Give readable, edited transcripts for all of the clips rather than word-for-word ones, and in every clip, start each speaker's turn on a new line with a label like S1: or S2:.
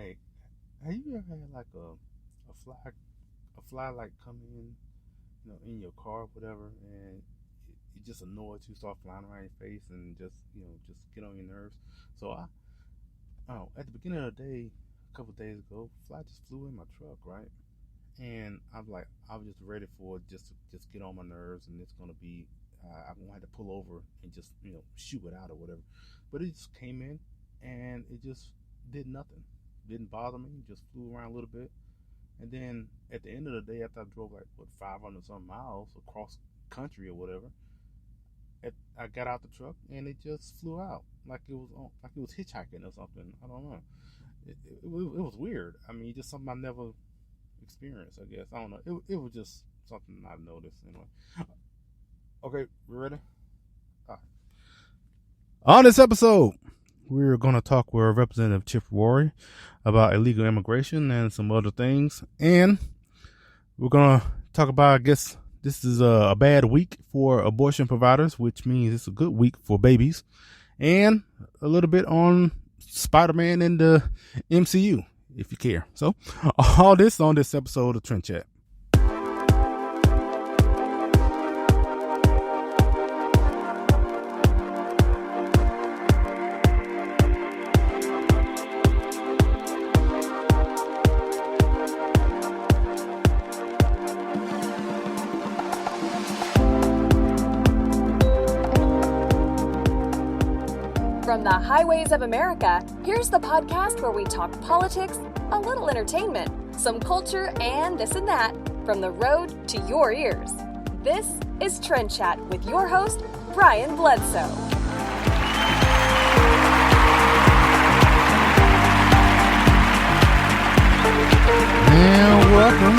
S1: Hey, have you ever had like a fly like come in, in your car, or whatever, and it just annoys you, start flying around your face, and just get on your nerves. So at the beginning of the day, a couple of days ago, fly just flew in my truck, right? And I was just ready for it just to just get on my nerves, and it's gonna be, I'm gonna have to pull over and just shoo it out or whatever. But it just came in, and it just did nothing, didn't bother me, just flew around a little bit, and then at the end of the day, after I drove like 500 some miles across country or whatever, I got out the truck and it just flew out like it was hitchhiking or something. I don't know. It was weird. I mean, just something I never experienced. I guess I don't know. It was just something I noticed anyway. Okay, we ready? All right. On this episode, we're going to talk with Representative Chip Roy about illegal immigration and some other things. And we're going to talk about, I guess, this is a bad week for abortion providers, which means it's a good week for babies. And a little bit on Spider-Man and the MCU, if you care. So, all this on this episode of Trend Chat.
S2: From the highways of America, here's the podcast where we talk politics, a little entertainment, some culture, and this and that, from the road to your ears. This is Trend Chat with your host, Brian Bledsoe.
S1: And welcome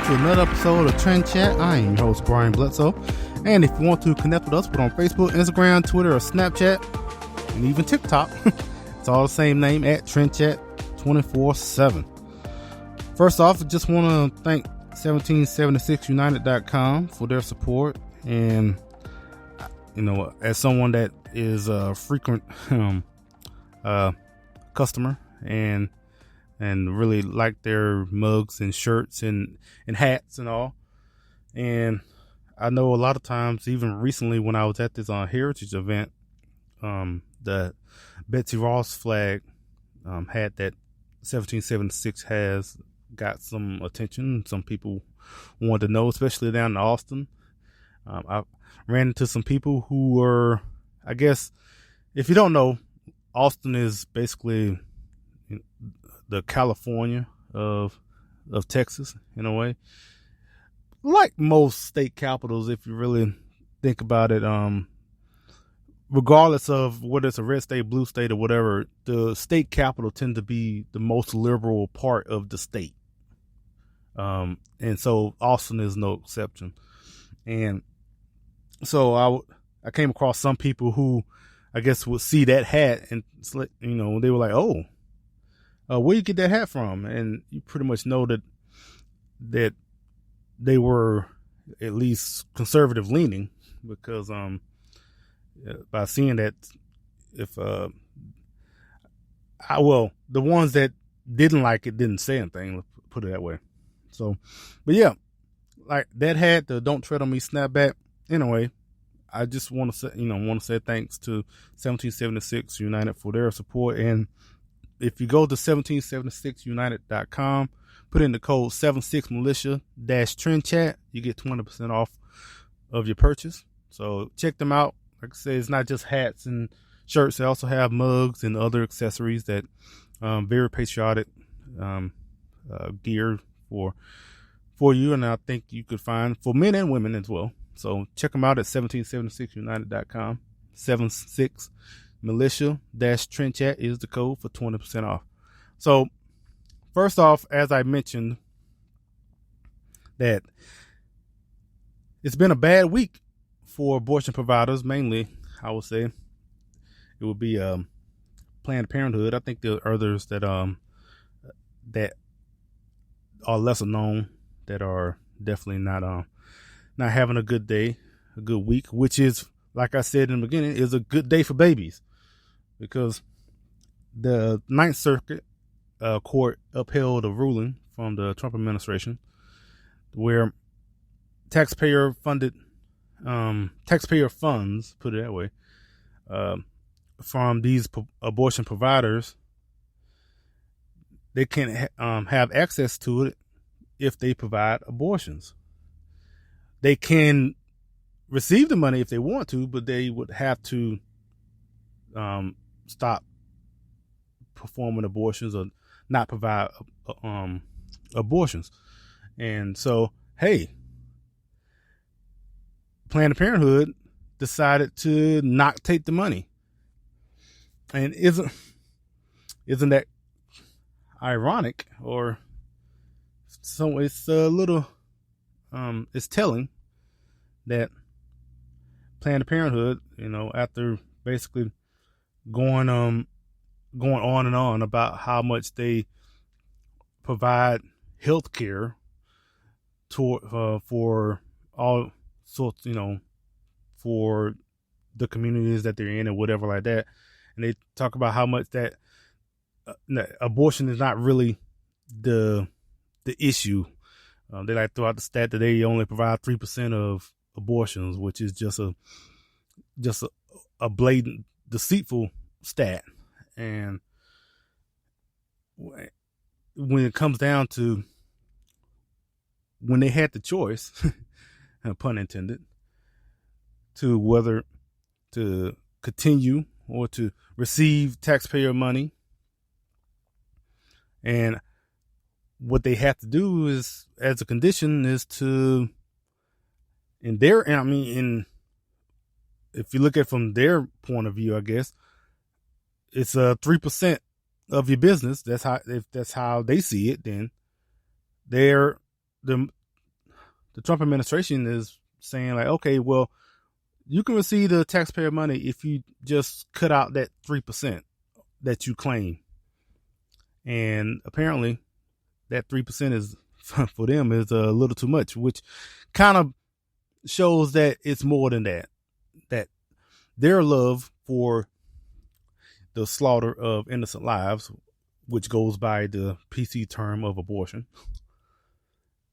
S1: to another episode of Trend Chat. I am your host, Brian Bledsoe. And if you want to connect with us, we're on Facebook, Instagram, Twitter, or Snapchat, and even TikTok. It's all the same name, at Trend Chat 24/7. First off, I just want to thank 1776united.com for their support. And, as someone that is a frequent customer and really like their mugs and shirts and hats and all. And I know a lot of times, even recently when I was at this Heritage event, the Betsy Ross flag hat that 1776 has got some attention. Some people wanted to know, especially down in Austin. I ran into some people who were, I guess, if you don't know, Austin is basically the California of Texas in a way. Like most state capitals, if you really think about it, regardless of whether it's a red state, blue state, or whatever, the state capital tend to be the most liberal part of the state. And so Austin is no exception. And so I came across some people who I guess would see that hat and, they were like, oh, where you get that hat from? And you pretty much know that they were at least conservative leaning, because by seeing that, the ones that didn't like it didn't say anything, let's put it that way. So, but yeah, like that hat, the "Don't Tread on Me" snapback. Anyway, I just want to say thanks to 1776 United for their support. And if you go to 1776united.com, put in the code 76militia-trendchat, you get 20% off of your purchase. So check them out. Like I said, it's not just hats and shirts. They also have mugs and other accessories that very patriotic gear for you. And I think you could find for men and women as well. So check them out at 1776united.com. 76militia-trendchat is the code for 20% off. So first off, as I mentioned, that it's been a bad week for abortion providers. Mainly, I would say it would be Planned Parenthood. I think there are others that are lesser known, that are definitely not having a good day, a good week, which is, like I said in the beginning, is a good day for babies, because the Ninth Circuit court upheld a ruling from the Trump administration where taxpayer funds, put it that way, from these abortion providers, they can have access to it if they provide abortions. They can receive the money if they want to, but they would have to stop performing abortions or not provide abortions. And so, hey, Planned Parenthood decided to not take the money. And isn't that ironic? Or so it's a little it's telling that Planned Parenthood, after basically going on and on about how much they provide health care for all sorts, for the communities that they're in and whatever like that. And they talk about how much that abortion is not really the issue. They like throw out the stat that they only provide 3% of abortions, which is just a blatant, deceitful stat. And when it comes down to when they had the choice, pun intended, to whether to continue or to receive taxpayer money, and what they have to do is, as a condition, is to, if you look at it from their point of view, I guess it's 3% of your business. If that's how they see it, then the Trump administration is saying like, okay, well, you can receive the taxpayer money if you just cut out that 3% that you claim. And apparently that 3% is for them is a little too much, which kind of shows that it's more than that their love for the slaughter of innocent lives, which goes by the PC term of abortion,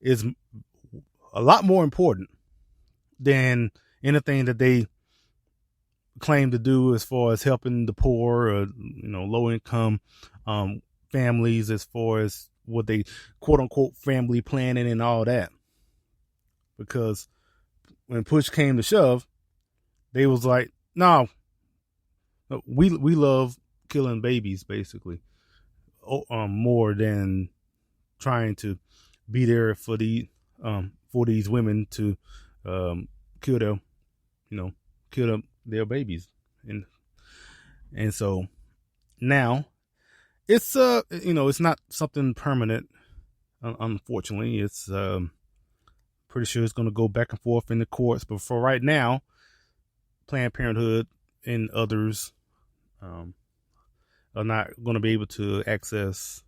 S1: is a lot more important than anything that they claim to do as far as helping the poor or low income families, as far as what they quote unquote family planning and all that. Because when push came to shove, they was like, no, we love killing babies, basically, more than trying to be there for these women to kill their babies. And so now it's it's not something permanent, unfortunately. It's pretty sure it's going to go back and forth in the courts, but for right now, Planned Parenthood and others are not going to be able to access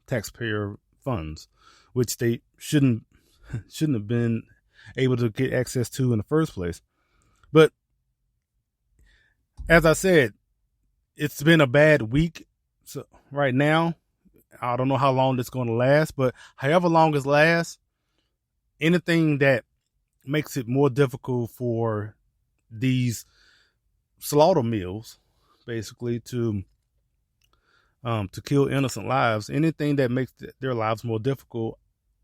S1: taxpayer funds, which they shouldn't have been able to get access to in the first place. But as I said, it's been a bad week. So right now, I don't know how long it's going to last, but however long it lasts, anything that makes it more difficult for these slaughter mills, basically, to kill innocent lives, anything that makes their lives more difficult,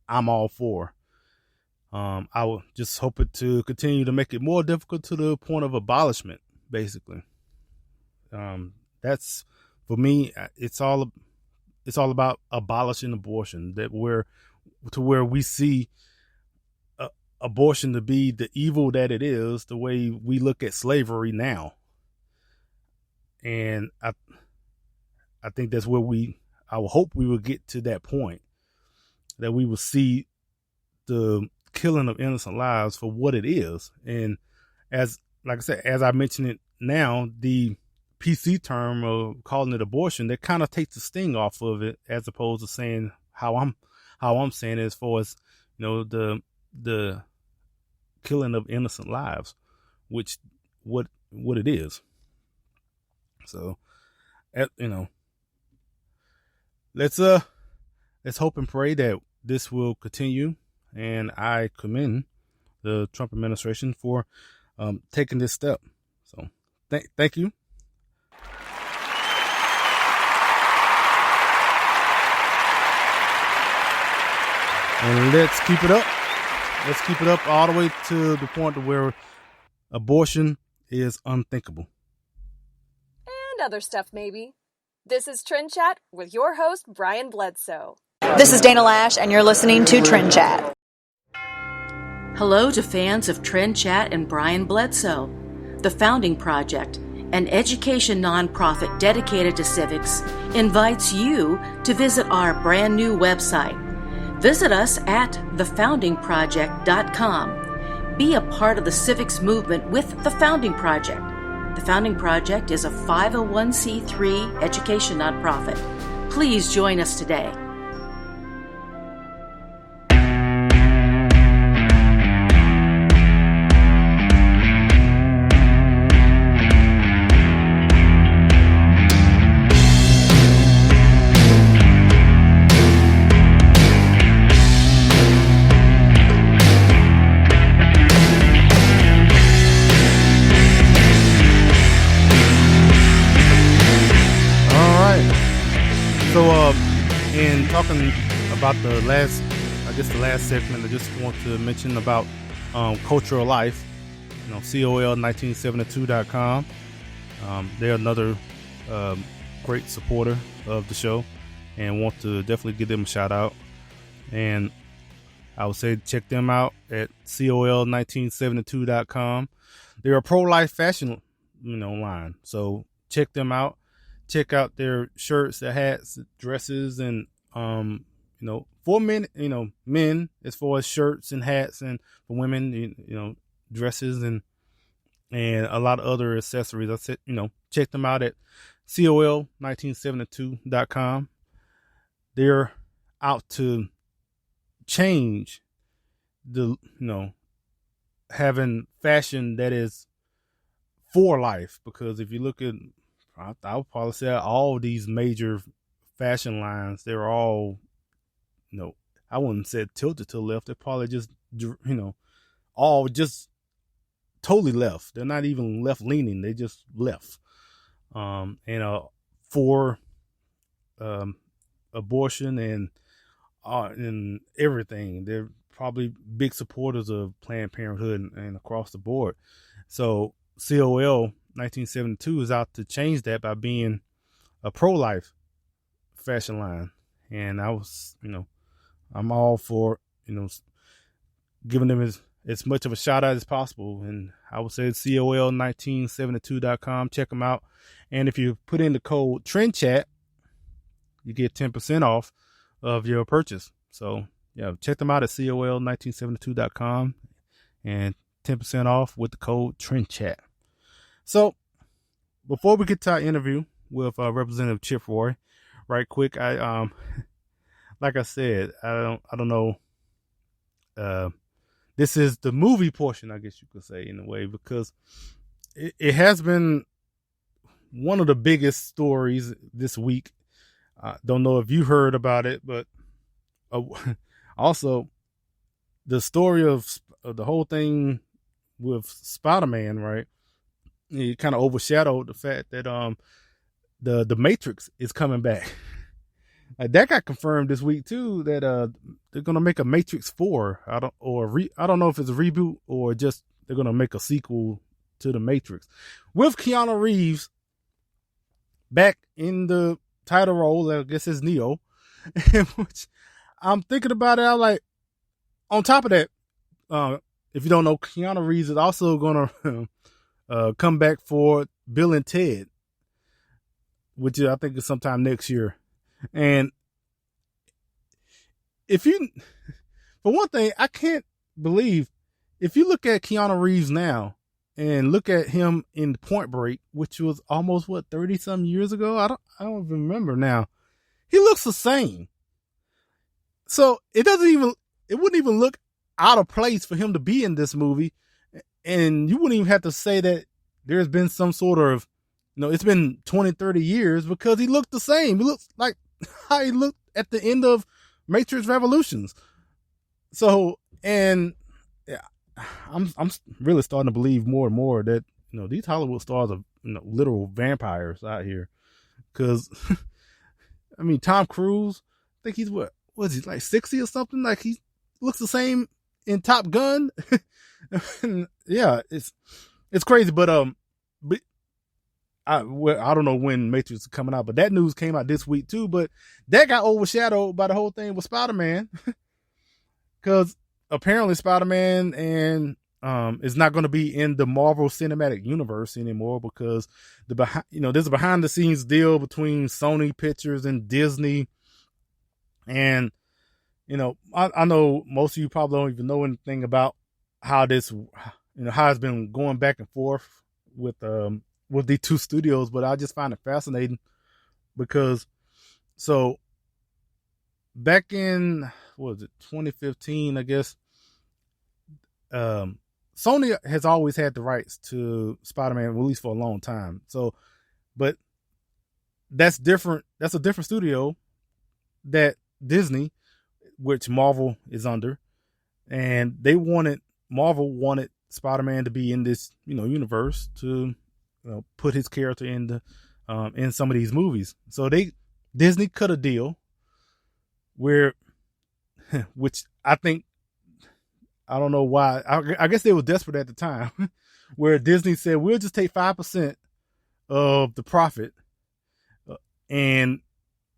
S1: I'm all for. I will just hope it to continue to make it more difficult to the point of abolishment, basically. That's, for me, it's all about abolishing abortion, where we see abortion to be the evil that it is, the way we look at slavery now. And I think that's where I would hope we will get to that point, that we will see the killing of innocent lives for what it is. And as I mentioned it now, the PC term of calling it abortion, that kind of takes the sting off of it, as opposed to saying how I'm saying it, as far as, the killing of innocent lives, which what it is. So, let's let's hope and pray that this will continue. And I commend the Trump administration for taking this step. So thank you. And let's keep it up. Let's keep it up all the way to the point where abortion is unthinkable.
S2: And other stuff, maybe. This is Trend Chat with your host, Brian Bledsoe.
S3: This is Dana Lash, and you're listening to Trend Chat.
S4: Hello to fans of Trend Chat and Brian Bledsoe. The Founding Project, an education nonprofit dedicated to civics, invites you to visit our brand new website. Visit us at thefoundingproject.com. Be a part of the civics movement with The Founding Project. The Founding Project is a 501c3 education nonprofit. Please join us today.
S1: In talking about the last segment, I just want to mention about Cultural Life, COL1972.com. They're another great supporter of the show and want to definitely give them a shout out. And I would say check them out at COL1972.com. They're a pro-life fashion line, so check them out. Check out their shirts, their hats, dresses, and for men, men as far as shirts and hats, and for women, dresses and a lot of other accessories. I said, check them out at COL1972.com. They're out to change the, having fashion that is for life, because if you look at, I would probably say all these major fashion lines, they're all, I wouldn't say tilted to the left. They're probably just, all just totally left. They're not even left leaning. They just left. For abortion and everything, they're probably big supporters of Planned Parenthood and across the board. So COL 1972 is out to change that by being a pro-life fashion line. And I was, I'm all for, giving them as much of a shout out as possible. And I would say COL1972.com. Check them out. And if you put in the code TRENDCHAT, you get 10% off of your purchase. So yeah, check them out at COL1972.com and 10% off with the code TRENDCHAT. So, before we get to our interview with Representative Chip Roy, right quick, I like I said, I don't know. This is the movie portion, I guess you could say, in a way, because it has been one of the biggest stories this week. Don't know if you heard about it, but also the story of the whole thing with Spider-Man, right? It kind of overshadowed the fact that the Matrix is coming back. That got confirmed this week too, that they're gonna make a Matrix 4. I don't know if it's a reboot or just they're gonna make a sequel to the Matrix with Keanu Reeves back in the title role. I guess it's Neo. Which I'm thinking about it. I'm like, on top of that, if you don't know, Keanu Reeves is also gonna come back for Bill and Ted, which I think is sometime next year. And for one thing, I can't believe, if you look at Keanu Reeves now and look at him in Point Break, which was almost 30 some years ago. I don't remember now. He looks the same. So it wouldn't even look out of place for him to be in this movie. And you wouldn't even have to say that there's been some sort of, it's been 20, 30 years, because he looked the same. He looks like how he looked at the end of Matrix Revolutions. So, and yeah, I'm really starting to believe more and more that, you know, these Hollywood stars are, you know, literal vampires out here. Cause I mean, Tom Cruise, I think he's what is he, like 60 or something? Like he looks the same in Top Gun. Yeah, it's crazy, but I don't know when Matrix is coming out, but that news came out this week too. But that got overshadowed by the whole thing with Spider-Man, because apparently Spider-Man and is not going to be in the Marvel Cinematic Universe anymore, because there's a behind the scenes deal between Sony Pictures and Disney, and you know, I know most of you probably don't even know anything about how this, you know, how it's been going back and forth with the two studios, but I just find it fascinating because, so back in, what was it, 2015, I guess, Sony has always had the rights to Spider-Man, at least for a long time. So, but that's different. That's a different studio that Disney, which Marvel is under, and Marvel wanted Spider-Man to be in this, you know, universe to, you know, put his character in some of these movies. So Disney cut a deal where, which I think, I don't know why, I guess they were desperate at the time, where Disney said, we'll just take 5% of the profit, and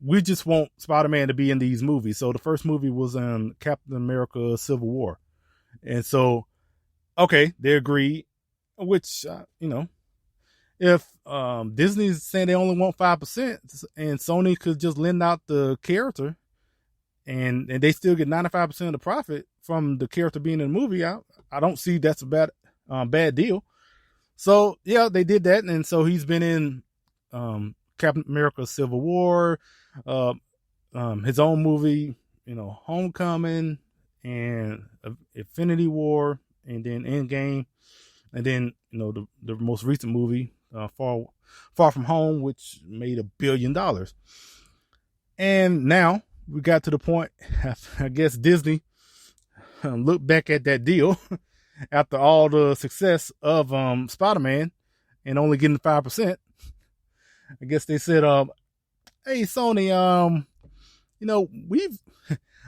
S1: we just want Spider-Man to be in these movies. So the first movie was Captain America Civil War. And so, okay, they agreed, which, you know, if Disney's saying they only want 5% and Sony could just lend out the character and they still get 95% of the profit from the character being in the movie, I don't see that's a bad deal. So, yeah, they did that. And so he's been in Captain America Civil War, his own movie, you know, Homecoming and Infinity War, and then Endgame, and then, you know, the most recent movie, Far From Home, which made $1 billion. And now we got to the point, I guess Disney looked back at that deal after all the success of Spider-Man and only getting 5%. I guess they said, hey, Sony, you know,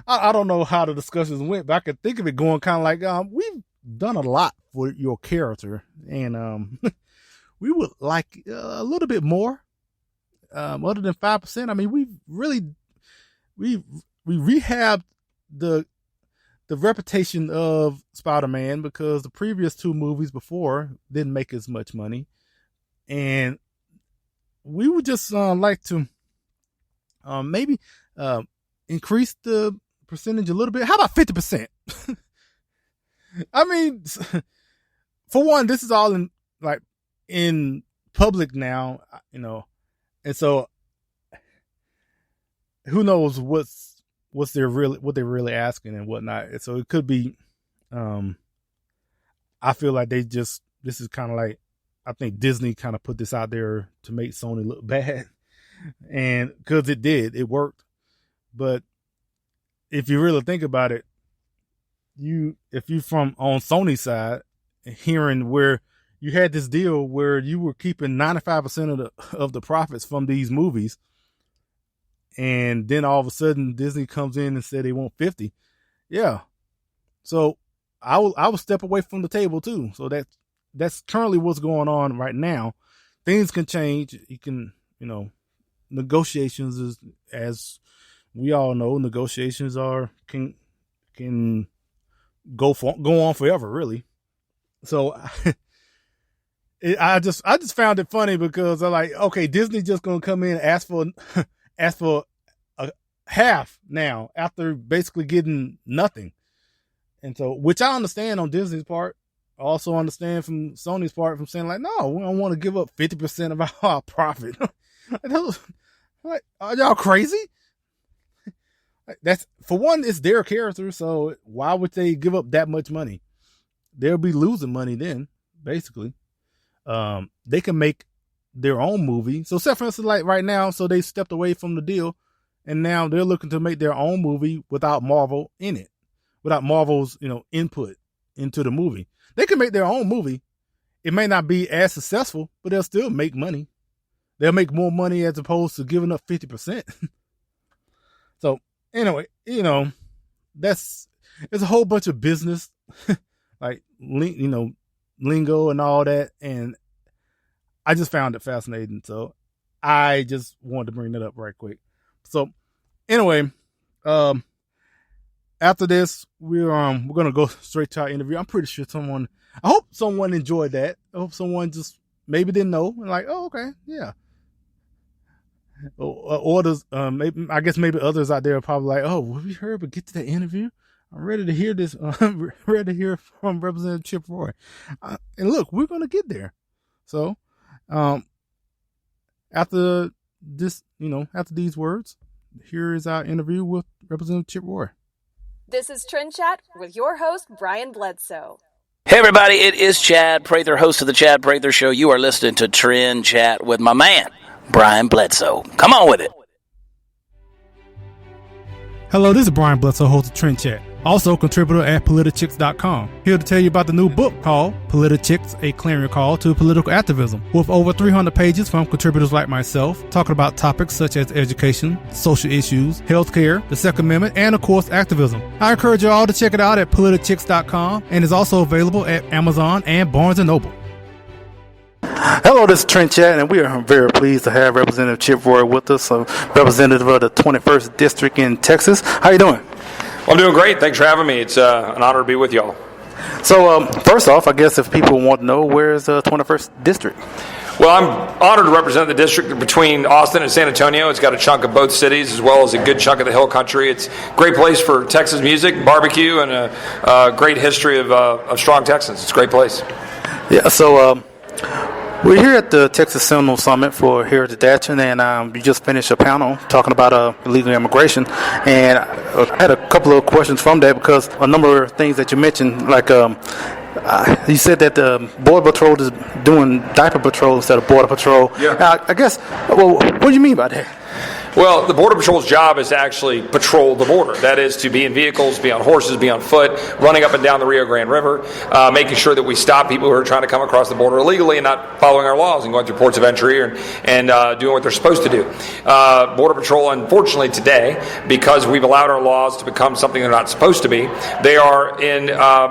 S1: I don't know how the discussions went, but I could think of it going kind of like, we've done a lot for your character, and we would like a little bit more, other than 5%. I mean, we rehabbed the reputation of Spider-Man, because the previous two movies before didn't make as much money, and we would just like to maybe increase the percentage a little bit. How about 50%? I mean, for one, this is all in public now, you know, and so who knows what they're really asking and whatnot. So it could be, I feel like this is kind of like, I think Disney kind of put this out there to make Sony look bad, and because it worked. But if you really think about it, if you from on Sony's side, hearing where you had this deal where you were keeping 95% of the profits from these movies, and then all of a sudden Disney comes in and said they want 50. Yeah. So I will step away from the table too. So that's currently what's going on right now. Things can change. You can, you know, negotiations is, as we all know, negotiations can go on forever, really. So I just found it funny, because I'm like, okay, Disney just gonna come in and ask for a half now after basically getting nothing. And so, which I understand on Disney's part, I also understand from Sony's part, from saying like, no, we don't want to give up 50% of our profit. Like, are y'all crazy? That's, for one, it's their character, so why would they give up that much money? They'll be losing money then, basically. They can make their own movie. So, say for instance, like right now, so they stepped away from the deal, and now they're looking to make their own movie without Marvel in it, without Marvel's, input into the movie. They can make their own movie. It may not be as successful, but they'll still make money. They'll make more money as opposed to giving up 50%. So anyway, it's a whole bunch of business, like, lingo and all that. And I just found it fascinating. So I just wanted to bring that up right quick. So anyway, after this, we're going to go straight to our interview. I'm pretty sure I hope someone enjoyed that. I hope someone just maybe didn't know and like, oh, okay. Yeah. Or others, maybe others out there are probably like, oh, will we hurry up and get to the interview? I'm ready to hear this. I'm ready to hear from Representative Chip Roy. And look, we're going to get there. So, after this, after these words, here is our interview with Representative Chip Roy.
S2: This is Trend Chat with your host, Brian Bledsoe.
S5: Hey everybody, it is Chad Prather, host of the Chad Prather Show. You are listening to Trend Chat with my man, Brian Bledsoe. Come on with it.
S1: Hello, this is Brian Bledsoe, host of Trend Chat. Also contributor at Politichicks.com. Here to tell you about the new book called Politichicks, A Clarion Call to Political Activism, with over 300 pages from contributors like myself, talking about topics such as education, social issues, healthcare, the Second Amendment, and of course, activism. I encourage you all to check it out at Politichicks.com, and is also available at Amazon and Barnes & Noble. Hello, this is Trent Chat, and we are very pleased to have Representative Chip Roy with us, a representative of the 21st District in Texas. How you doing?
S6: Well, I'm doing great. Thanks for having me. It's an honor to be with y'all.
S1: So, first off, I guess if people want to know, where's the 21st District?
S6: Well, I'm honored to represent the district between Austin and San Antonio. It's got a chunk of both cities as well as a good chunk of the Hill Country. It's a great place for Texas music, barbecue, and a great history of strong Texans. It's a great place.
S1: Yeah, so we're here at the Texas Seminole Summit for Heritage Action, and we just finished a panel talking about illegal immigration. And I had a couple of questions from that because a number of things that you mentioned, like you said that the Border Patrol is doing diaper patrol instead of Border Patrol.
S6: Yeah.
S1: I guess, well, what do you mean by that?
S6: Well, the Border Patrol's job is to actually patrol the border. That is to be in vehicles, be on horses, be on foot, running up and down the Rio Grande River, making sure that we stop people who are trying to come across the border illegally and not following our laws and going through ports of entry and doing what they're supposed to do. Border Patrol, unfortunately today, because we've allowed our laws to become something they're not supposed to be, they are in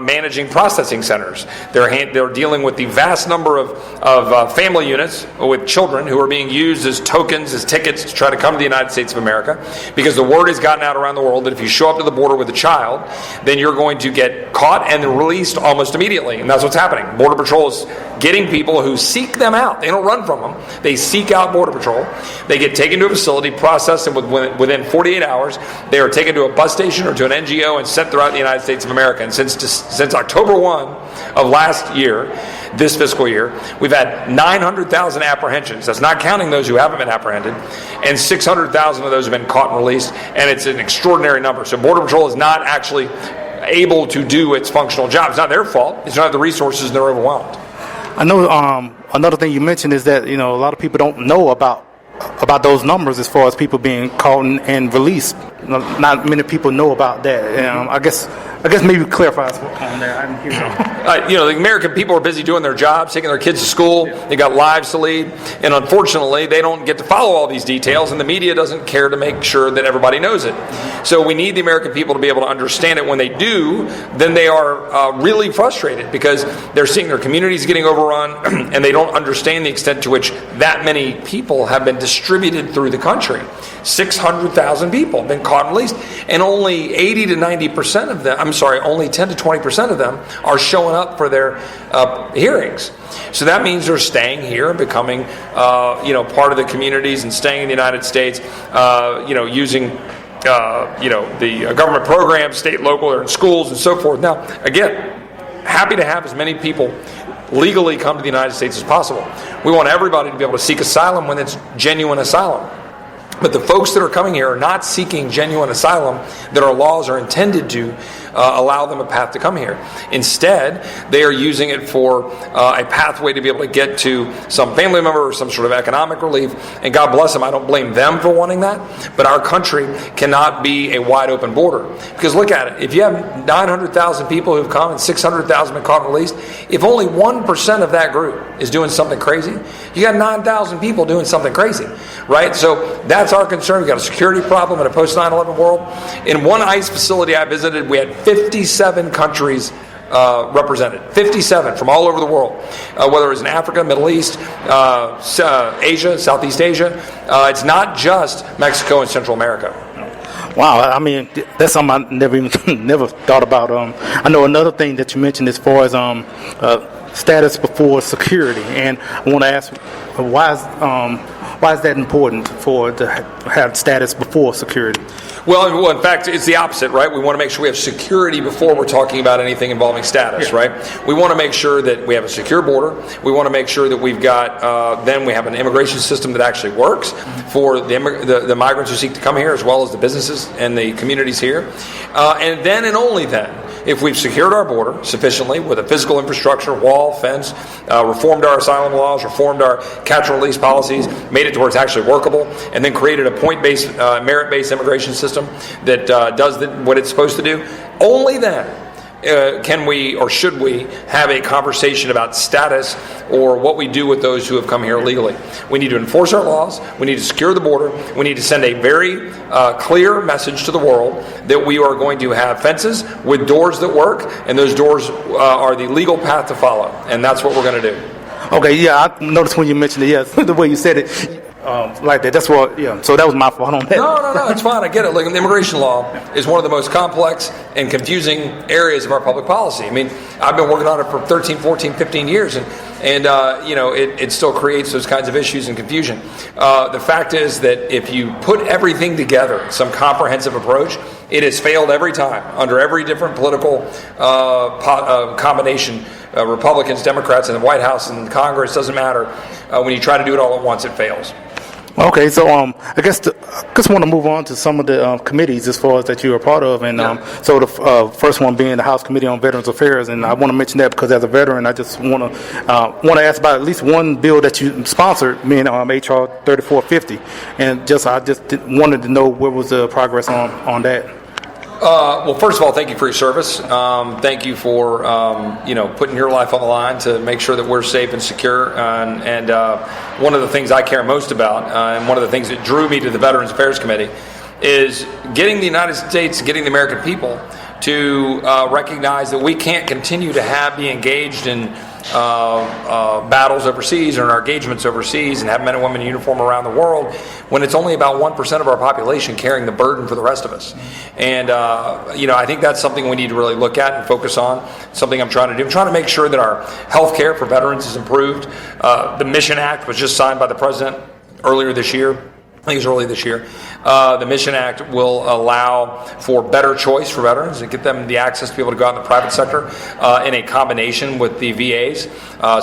S6: managing processing centers. They're dealing with the vast number of family units with children who are being used as tokens, as tickets to try to come to the United States of America, because the word has gotten out around the world that if you show up to the border with a child, then you're going to get caught and then released almost immediately. And that's what's happening. Border Patrol is getting people who seek them out. They don't run from them. They seek out Border Patrol. They get taken to a facility, processed, and within 48 hours, they are taken to a bus station or to an NGO and sent throughout the United States of America. And since October 1 of last year, this fiscal year, we've had 900,000 apprehensions. That's not counting those who haven't been apprehended. And 600,000 of those have been caught and released. And it's an extraordinary number. So Border Patrol is not actually able to do its functional job. It's not their fault. They don't have the resources and they're overwhelmed.
S1: I know another thing you mentioned is that, a lot of people don't know about those numbers as far as people being caught and released. Not many people know about that. I guess maybe clarify on that. I didn't hear that.
S6: The American people are busy doing their jobs, taking their kids to school. They got lives to lead, and unfortunately, they don't get to follow all these details, and the media doesn't care to make sure that everybody knows it. So we need the American people to be able to understand it. When they do, then they are really frustrated because they're seeing their communities getting overrun, and they don't understand the extent to which that many people have been distributed through the country. 600,000 people have been caught and released, and only 80 to 90% of them, only 10 to 20% of them are showing up for their hearings. So that means they're staying here and becoming, part of the communities and staying in the United States, using, the government programs, state, local, or in schools and so forth. Now, again, happy to have as many people legally come to the United States as possible. We want everybody to be able to seek asylum when it's genuine asylum. But the folks that are coming here are not seeking genuine asylum that our laws are intended to allow them a path to come here. Instead, they are using it for a pathway to be able to get to some family member or some sort of economic relief. And God bless them, I don't blame them for wanting that. But our country cannot be a wide open border. Because look at it. If you have 900,000 people who've come and 600,000 been caught and released, if only 1% of that group is doing something crazy, you got 9,000 people doing something crazy, right? So that's our concern. We've got a security problem in a post 9/11 world. In one ICE facility I visited, we had 57 countries represented. 57 from all over the world, whether it was in Africa, Middle East, Asia, Southeast Asia. It's not just Mexico and Central America.
S1: Wow, I mean, that's something I never thought about. I know another thing that you mentioned as far as status before security, and I want to ask, why is that important to have status before security?
S6: Well, in fact, it's the opposite, right? We want to make sure we have security before we're talking about anything involving status, right? We want to make sure that we have a secure border. We want to make sure that we've got, then we have an immigration system that actually works for the migrants who seek to come here, as well as the businesses and the communities here. And then and only then, if we've secured our border sufficiently with a physical infrastructure, wall, fence, reformed our asylum laws, reformed our catch and release policies, made it to where it's actually workable, and then created a point-based, merit-based immigration system that does what it's supposed to do, only then can we or should we have a conversation about status or what we do with those who have come here illegally. We need to enforce our laws. We need to secure the border. We need to send a very clear message to the world that we are going to have fences with doors that work, and those doors are the legal path to follow, and that's what we're going to do.
S1: Okay, yeah, I noticed when you mentioned it, yes, the way you said it. Like that. That's what. Yeah. So that was my fault on that.
S6: No, it's fine. I get it. Like, the immigration law is one of the most complex and confusing areas of our public policy. I mean, I've been working on it for 13, 14, 15 years, and it still creates those kinds of issues and confusion. The fact is that if you put everything together, some comprehensive approach, it has failed every time under every different political combination. Republicans, Democrats, in the White House and Congress, doesn't matter. When you try to do it all at once, it fails.
S1: Okay, so I just want to move on to some of the committees as far as that you are part of, and so the first one being the House Committee on Veterans Affairs, and I want to mention that because as a veteran, I just want to ask about at least one bill that you sponsored, being HR 3450, and I just wanted to know what was the progress on that.
S6: Well, first of all, thank you for your service. Thank you for putting your life on the line to make sure that we're safe and secure. And one of the things I care most about, and one of the things that drew me to the Veterans Affairs Committee, is getting the United States, getting the American people to recognize that we can't continue to be engaged in battles overseas or in our engagements overseas and have men and women in uniform around the world when it's only about 1% of our population carrying the burden for the rest of us. And I think that's something we need to really look at and focus on. Something I'm trying to do. I'm trying to make sure that our health care for veterans is improved. The Mission Act was just signed by the President earlier this year. I think it was early this year. The Mission Act will allow for better choice for veterans and get them the access to be able to go out in the private sector in a combination with the VAs.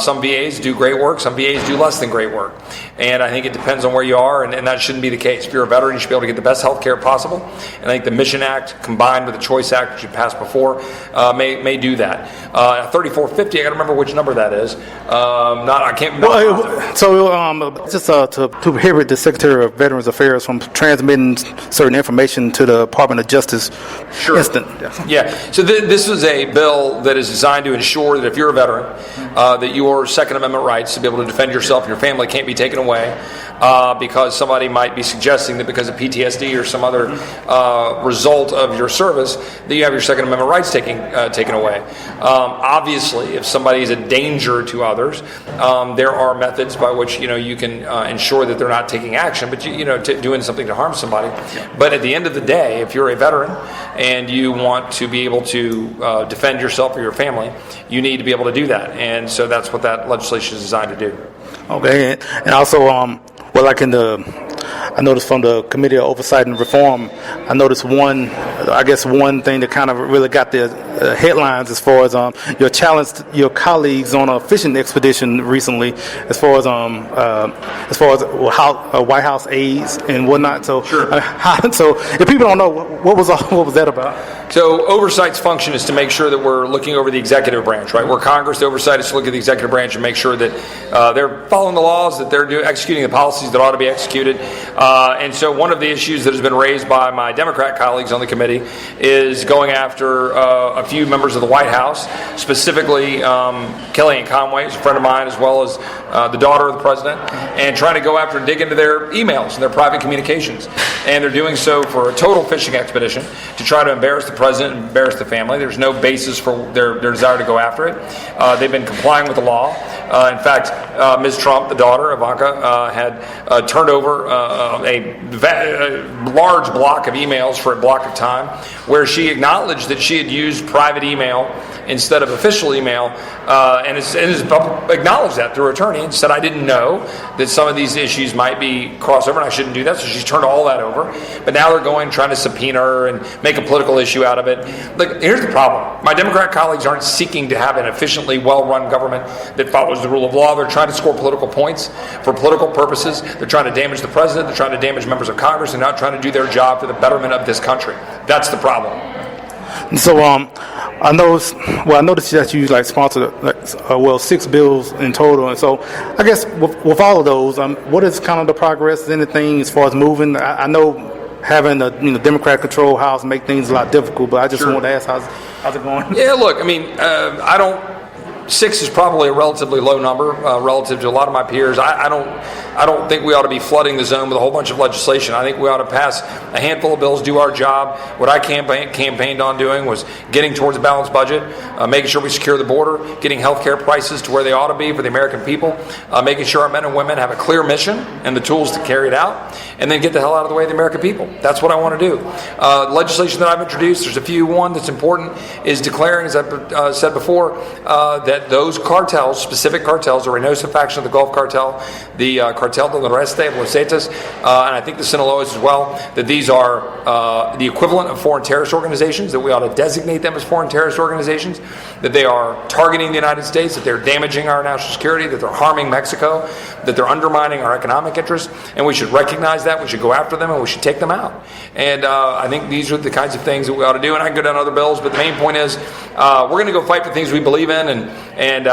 S6: Some VAs do great work. Some VAs do less than great work. And I think it depends on where you are, and that shouldn't be the case. If you're a veteran, you should be able to get the best health care possible. And I think the Mission Act, combined with the Choice Act, which you passed before, may do that. 3450, I got to remember which number that is. I can't remember.
S1: Just to prohibit the Secretary of Veterans Affairs from transmitting certain information to the Department of Justice.
S6: Sure. Yeah. So this is a bill that is designed to ensure that if you're a veteran, that your Second Amendment rights to be able to defend yourself and your family can't be taken away because somebody might be suggesting that because of PTSD or some other result of your service that you have your Second Amendment rights taken away. Obviously, if somebody is a danger to others, there are methods by which you can ensure that they're not taking action, but doing something to harm somebody. But at the end of the day, if you're a veteran and you want to be able to defend yourself or your family, you need to be able to do that. And so that's what that legislation is designed to do.
S1: Okay, and also, like in the I noticed from the Committee of Oversight and Reform, I noticed one thing that kind of really got the headlines as far as your challenge your colleagues on a fishing expedition recently, as far as White House aides and whatnot. So,
S6: sure.
S1: So if people don't know, what was that about?
S6: So oversight's function is to make sure that we're looking over the executive branch, right? We're Congress. The oversight is to look at the executive branch and make sure that they're following the laws, that they're executing the policies that ought to be executed. And so one of the issues that has been raised by my Democrat colleagues on the committee is going after a few members of the White House, specifically Kellyanne Conway, who's a friend of mine, as well as the daughter of the president, and trying to go after and dig into their emails and their private communications. And they're doing so for a total fishing expedition to try to embarrass the president and embarrass the family. There's no basis for their desire to go after it. They've been complying with the law. In fact, Ms. Trump, the daughter, Ivanka, had turned over a large block of emails for a block of time where she acknowledged that she had used private email instead of official email, and has acknowledged that through her attorney and said, I didn't know that some of these issues might be crossover and I shouldn't do that, so she's turned all that over. But now they're trying to subpoena her and make a political issue out of it. Look, here's the problem. My Democrat colleagues aren't seeking to have an efficiently well-run government that follows the rule of law. They're trying to score political points for political purposes. They're trying to damage the president. They're trying to damage members of Congress. They're not trying to do their job for the betterment of this country. That's the problem.
S1: So I noticed that you sponsored 6 bills in total, and so I guess with all of those, what is kind of the progress? Anything as far as moving? I know having a Democrat controlled House make things a lot difficult, but I just wanted to ask how's it going?
S6: Yeah, look, 6 is probably a relatively low number relative to a lot of my peers. I don't think we ought to be flooding the zone with a whole bunch of legislation. I think we ought to pass a handful of bills, do our job. What I campaigned on doing was getting towards a balanced budget, making sure we secure the border, getting health care prices to where they ought to be for the American people, making sure our men and women have a clear mission and the tools to carry it out, and then get the hell out of the way of the American people. That's what I want to do. Legislation that I've introduced, there's a few. One that's important is declaring, as I said before, that those cartels, specific cartels, the Reynosa faction of the Gulf Cartel, the Cartel de Noreste of Los Zetas, and I think the Sinaloas as well, that these are the equivalent of foreign terrorist organizations, that we ought to designate them as foreign terrorist organizations, that they are targeting the United States, that they're damaging our national security, that they're harming Mexico, that they're undermining our economic interests, and we should recognize that, we should go after them, and we should take them out. And I think these are the kinds of things that we ought to do, and I can go down other bills, but the main point is we're going to go fight for things we believe in, and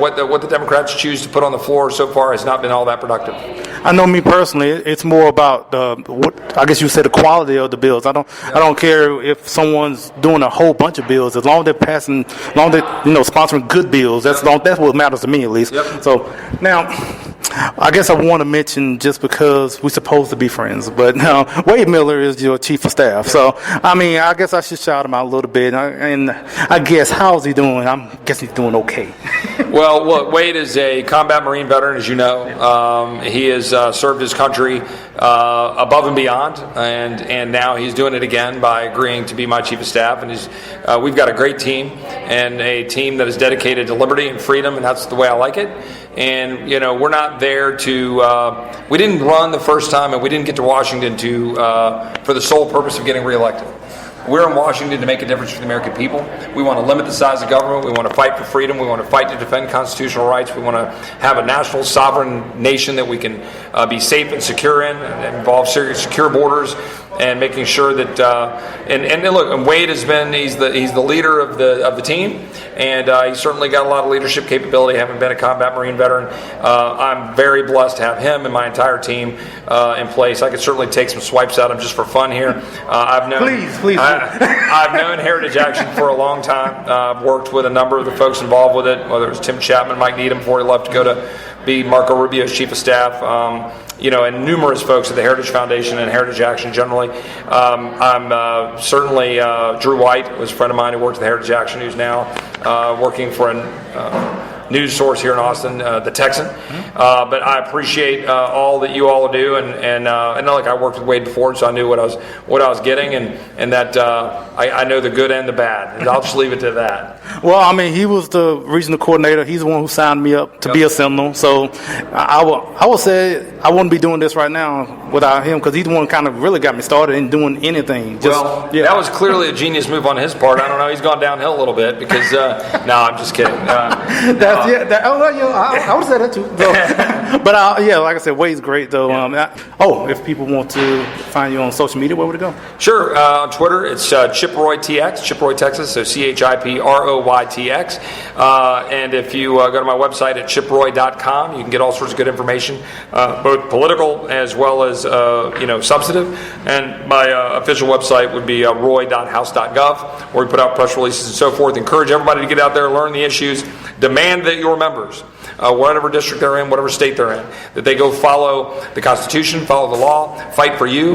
S6: what the Democrats choose to put on the floor so far has not been all that productive.
S1: I know me personally, it's more about I guess you said the quality of the bills. I don't care if someone's doing a whole bunch of bills, as long as they're passing, as long as they're sponsoring good bills. That's what matters to me, at least.
S6: Yep.
S1: So now, I guess I want to mention, just because we're supposed to be friends, but Wade Miller is your chief of staff. So I guess I should shout him out a little bit. And I guess, how's he doing? I'm guessing he's doing okay.
S6: Well, look, Wade is a combat Marine veteran, as you know. He has served his country above and beyond, and now he's doing it again by agreeing to be my chief of staff. And we've got a great team, and a team that is dedicated to liberty and freedom, and that's the way I like it. And we're not there to. We didn't run the first time, and we didn't get to Washington for the sole purpose of getting reelected. We're in Washington to make a difference for the American people. We want to limit the size of government. We want to fight for freedom. We want to fight to defend constitutional rights. We want to have a national sovereign nation that we can be safe and secure in, and involve secure borders, and making sure that and look, and Wade he's the leader of the team, and he's certainly got a lot of leadership capability, having been a combat Marine veteran. I'm very blessed to have him and my entire team in place. I could certainly take some swipes at him just for fun here. I've known Heritage Action for a long time. I've worked with a number of the folks involved with it, whether it was Tim Chapman, Mike Needham before he left to go to be Marco Rubio's chief of staff, and numerous folks at the Heritage Foundation and Heritage Action generally. I'm certainly Drew White was a friend of mine who worked at the Heritage Action, who's now working for news source here in Austin, the Texan. But I appreciate all that you all do, and look, I worked with Wade before, so I knew what I was getting, and that I know the good and the bad. And I'll just leave it to that.
S1: Well, I mean, he was the regional coordinator. He's the one who signed me up to be a Seminole. So I will say I wouldn't be doing this right now without him, because he's the one who kind of really got me started in doing anything.
S6: That was clearly a genius move on his part. I don't know. He's gone downhill a little bit because no, I'm just kidding.
S1: I would say that too. So, but like I said, Wade's great though. If people want to find you on social media, where would it go?
S6: Sure, on Twitter it's ChipRoyTX, Chiproy, Texas. So ChipRoyTX. And if you go to my website at chiproy.com, you can get all sorts of good information, both political as well as substantive. And my official website would be roy.house.gov, where we put out press releases and so forth. Encourage everybody to get out there, learn the issues, demand that your members, whatever district they're in, whatever state they're in, that they go follow the Constitution, follow the law, fight for you.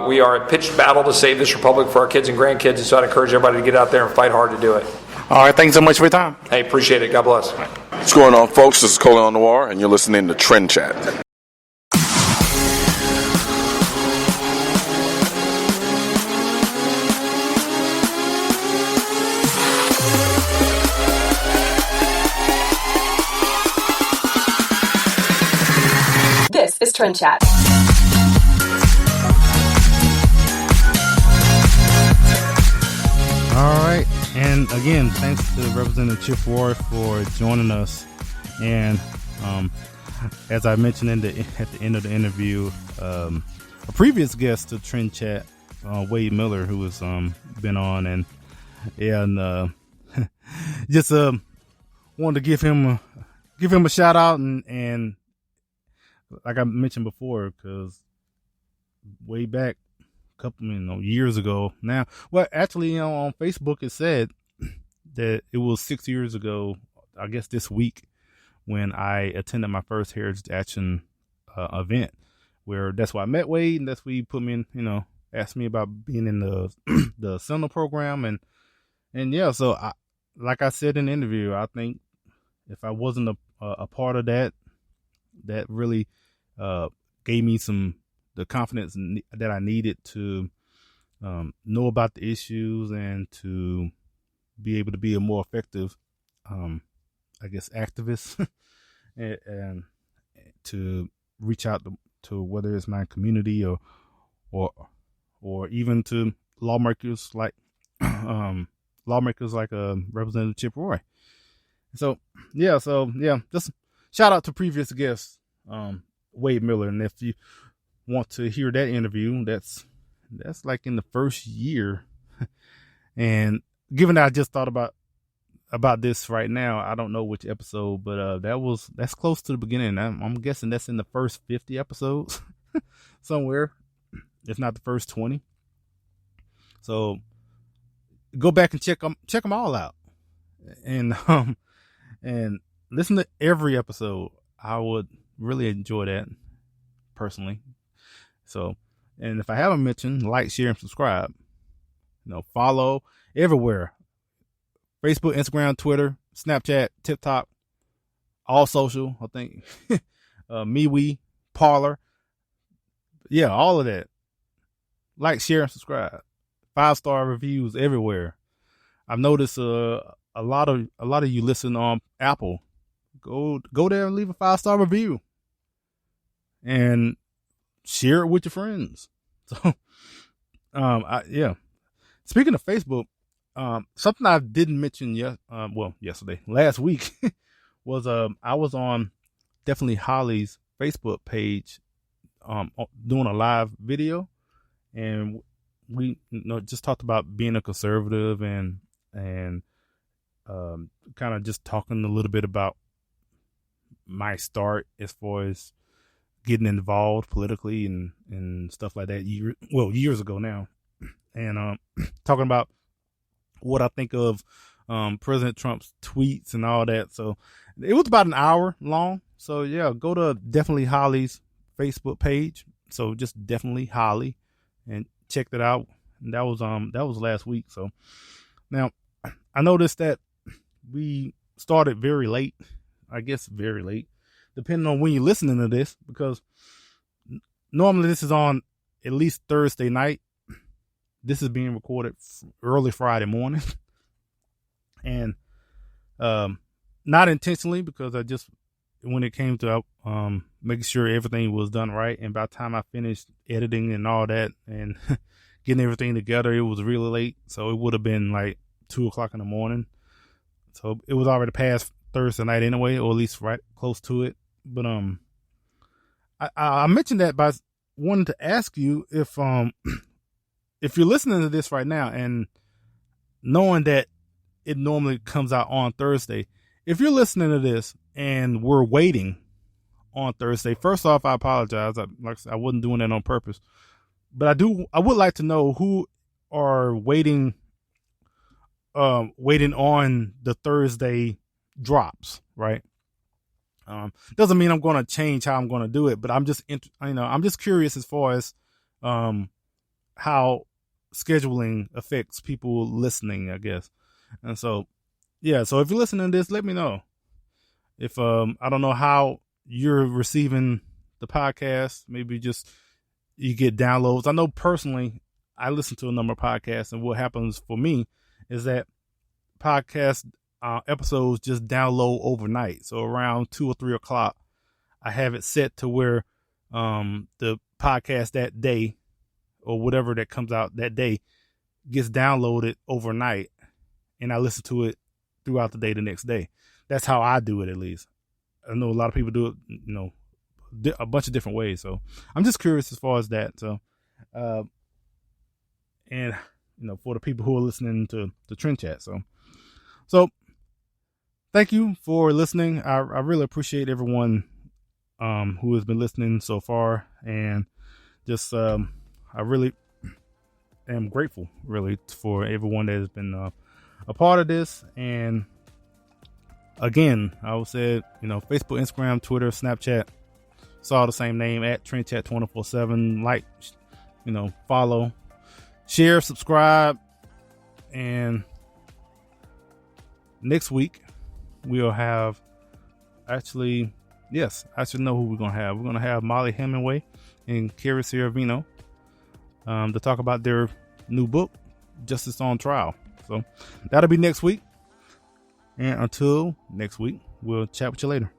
S6: We are at pitched battle to save this republic for our kids and grandkids, and so I'd encourage everybody to get out there and fight hard to do it.
S1: All right, thanks so much for your time.
S6: Hey, appreciate it. God bless.
S7: What's going on, folks? This is Colin Noir, and you're listening to Trend Chat.
S2: This is Trend Chat.
S1: All right, and again, thanks to Representative Chip Roy for joining us. And as I mentioned at the end of the interview, a previous guest to Trend Chat, Wade Miller, who has been on, and just wanted to give him a shout out, and like I mentioned before, because way back a couple years ago now. Well, actually, on Facebook it said that it was 6 years ago, I guess this week, when I attended my first Heritage Action event, where that's why I met Wade, and that's where he put me in, asked me about being in the Sentinel program, and so like I said in the interview, I think if I wasn't a part of that really gave me the confidence that I needed to know about the issues and to be able to be a more effective, activist, and to reach out to whether it's my community or even to lawmakers like Representative Chip Roy. So just shout out to previous guests, Wade Miller. And if you want to hear that interview, that's like in the first year. And given that I just thought about this right now, I don't know which episode, but that's close to the beginning. I'm guessing that's in the first 50 episodes somewhere, if not the first 20. So go back and check them all out, and listen to every episode. I would really enjoy that personally. So, and if I haven't mentioned, like, share, and subscribe. Follow everywhere: Facebook, Instagram, Twitter, Snapchat, TikTok, all social. I think MeWe, Parler, all of that. Like, share, and subscribe. 5-star reviews everywhere. I've noticed a lot of you listen on Apple. Go there and leave a 5-star review, and share it with your friends. So, Speaking of Facebook, something I didn't mention last week was I was on Definitely Holly's Facebook page, doing a live video, and we just talked about being a conservative and kind of just talking a little bit about my start as far as getting involved politically and stuff like that years ago now, and talking about what I think of President Trump's tweets and all that. So it was about an hour long. So go to Definitely Holly's Facebook page. So just Definitely Holly, and check that out. And that was last week. So now I noticed that we started very late. I guess very late, depending on when you're listening to this, because normally this is on at least Thursday night. This is being recorded early Friday morning. And not intentionally, because I just, when it came to making sure everything was done right, and by the time I finished editing and all that and getting everything together, it was really late. So it would have been like 2:00 in the morning. So it was already past Thursday night anyway, or at least right close to it. But I mentioned that by wanting to ask you if you're listening to this right now and knowing that it normally comes out on Thursday, if you're listening to this and we're waiting on Thursday, first off, I apologize. I wasn't doing that on purpose, but I would like to know who are waiting on the Thursday drops, right? Doesn't mean I'm going to change how I'm going to do it, but I'm just curious as far as how scheduling affects people listening, I guess. And so, yeah, so if you're listening to this, let me know. If I don't know how you're receiving the podcast, maybe just you get downloads. I know personally, I listen to a number of podcasts, and what happens for me is that podcast episodes just download overnight. So around 2 or 3 o'clock, I have it set to where the podcast that day or whatever that comes out that day gets downloaded overnight, and I listen to it throughout the day the next day. That's how I do it, at least. I know a lot of people do it, a bunch of different ways. So I'm just curious as far as that. So, and for the people who are listening to the Trend Chat. So thank you for listening. I really appreciate everyone who has been listening so far, and just I really am grateful, really, for everyone that has been a part of this. And again, I would say, Facebook, Instagram, Twitter, Snapchat, it's all the same name, at Trend Chat 24/7. Like, follow, share, subscribe, and next week we'll have, I should know who we're going to have. We're going to have Molly Hemingway and Carrie Ciravino to talk about their new book, Justice on Trial. So that'll be next week. And until next week, we'll chat with you later.